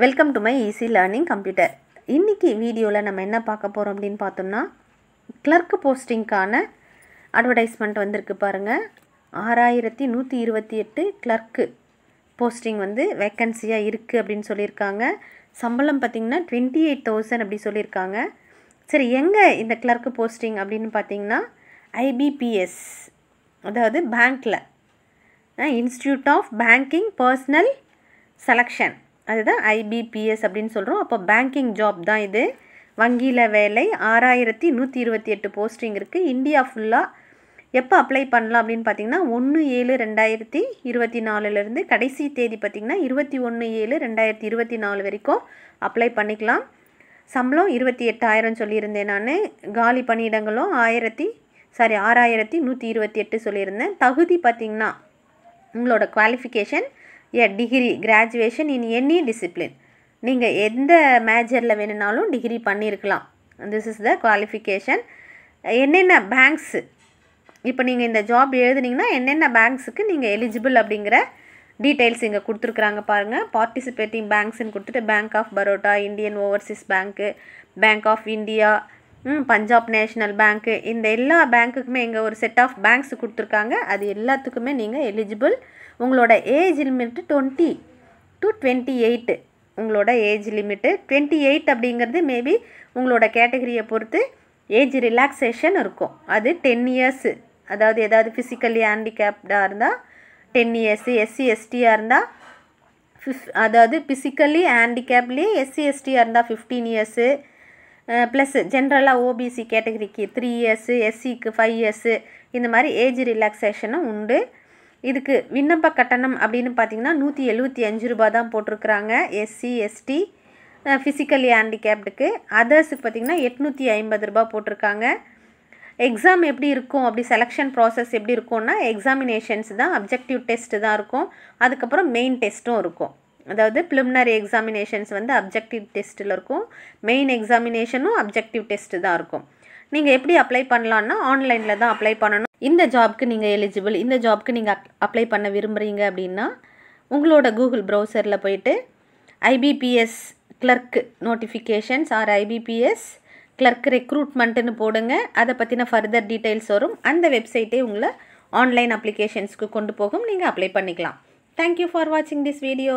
Welcome to my easy learning computer. இன்றைக்கி வீடியோவில் நம்ம என்ன பார்க்க போகிறோம் அப்படின்னு பார்த்தோம்னா, கிளர்க் போஸ்டிங்க்கான அட்வர்டைஸ்மெண்ட் வந்திருக்கு பாருங்கள். 6128 கிளர்க்கு போஸ்டிங் வந்து வேக்கன்சியாக இருக்குது அப்படின்னு சொல்லியிருக்காங்க. சம்பளம் பார்த்திங்கன்னா 28,000 அப்படி சொல்லியிருக்காங்க. சரி, எங்கே இந்த கிளர்க்கு போஸ்டிங் அப்படின்னு பார்த்திங்கன்னா IBPS, அதாவது பேங்க்கில், institute of banking personnel selection, அதுதான் IBPS அப்படின்னு சொல்கிறோம். அப்போ பேங்கிங் ஜாப் தான் இது. வங்கியில் வேலை 6128 போஸ்டிங் இருக்குது இந்தியா ஃபுல்லாக. எப்போ அப்ளை பண்ணலாம் அப்படின்னு பார்த்தீங்கன்னா 1/7/2024 கடைசி தேதி பார்த்திங்கன்னா 21/7/2024 வரைக்கும் அப்ளை பண்ணிக்கலாம். சம்பளம் 28,000 சொல்லியிருந்தேன் நான். காலி பணியிடங்களும் 6128 சொல்லியிருந்தேன். தகுதி பார்த்திங்கன்னா உங்களோட qualification degree, graduation in any discipline. நீங்கள் எந்த மேஜரில் வேணுனாலும் டிகிரி பண்ணியிருக்கலாம். This is the qualification. என்னென்ன பேங்க்ஸு, இப்போ நீங்கள் இந்த ஜாப் எழுதுனீங்கன்னா என்னென்ன பேங்க்ஸுக்கு நீங்கள் எலிஜிபிள் அப்படிங்கிற டீட்டெயில்ஸ் இங்கே கொடுத்துருக்குறாங்க பாருங்கள். பார்ட்டிசிபேட்டிங் பேங்க்ஸ்ன்னு கொடுத்துட்டு bank of Baroda, Indian overseas bank, bank of India, Punjab national bank, இந்த எல்லா பேங்க்குக்குமே இங்கே ஒரு செட் ஆஃப் பேங்க்ஸ் கொடுத்துருக்காங்க. அது எல்லாத்துக்குமே நீங்கள் எலிஜிபிள். உங்களோட ஏஜ் லிமிட்டு 20 to 28. உங்களோட ஏஜ் லிமிட்டு 28 அப்படிங்கிறது மேபி உங்களோட கேட்டகரியை பொறுத்து ஏஜ் ரிலாக்ஸேஷன் இருக்கும். அது 10 இயர்ஸு, அதாவது ஏதாவது ஃபிசிக்கலி ஹேண்டிகேப்டாக இருந்தால் 10 இயர்ஸு, SC STயாக இருந்தால் அதாவது ஃபிசிக்கலி ஹேண்டிகேப்லேயே SC STயாக இருந்தால் 15 இயர்ஸு, ப்ளஸ் ஜென்ரலாக OBC கேட்டகரிக்கு 3 இயர்ஸு, SCக்கு 5 இயர்ஸு, இந்த மாதிரி ஏஜ் ரிலாக்ஸேஷனும் உண்டு. இதுக்கு விண்ணப்ப கட்டணம் அப்படின்னு பார்த்திங்கன்னா 175 ரூபா தான் போட்டிருக்குறாங்க. SC ST ஃபிசிக்கலி ஹேண்டிகேப்டுக்கு. அதர்ஸுக்கு பார்த்திங்கன்னா 850 ரூபா போட்டிருக்காங்க. எக்ஸாம் எப்படி இருக்கும், அப்படி செலெக்ஷன் ப்ராசஸ் எப்படி இருக்கும்னா, எக்ஸாமினேஷன்ஸ் தான், அப்ஜெக்டிவ் டெஸ்ட்டு தான் இருக்கும். அதுக்கப்புறம் மெயின் டெஸ்ட்டும் இருக்கும். அதாவது ப்ரிலிமினரி எக்ஸாமினேஷன்ஸ் வந்து அப்ஜெக்டிவ் டெஸ்ட்டில் இருக்கும், மெயின் எக்ஸாமினேஷனும் அப்ஜெக்டிவ் டெஸ்ட்டு தான் இருக்கும். நீங்கள் எப்படி அப்ளை பண்ணலான்னா ஆன்லைனில் தான் அப்ளை பண்ணணும். இந்த ஜாப்க்கு நீங்கள் எலிஜிபிள், இந்த ஜாப்க்கு நீங்கள் அப்ளை பண்ண விரும்புகிறீங்க அப்படின்னா உங்களோட கூகுள் ப்ரௌசரில் போயிட்டு IBPS clerk notifications or IBPS clerk ரெக்ரூட்மெண்ட்டுன்னு போடுங்க. அதை பற்றின ஃபர்தர் டீட்டெயில்ஸ் வரும். அந்த வெப்சைட்டே உங்களை ஆன்லைன் அப்ளிகேஷன்ஸ்க்கு கொண்டு போகும். நீங்கள் அப்ளை பண்ணிக்கலாம். தேங்க்யூ ஃபார் வாட்சிங் திஸ் வீடியோ.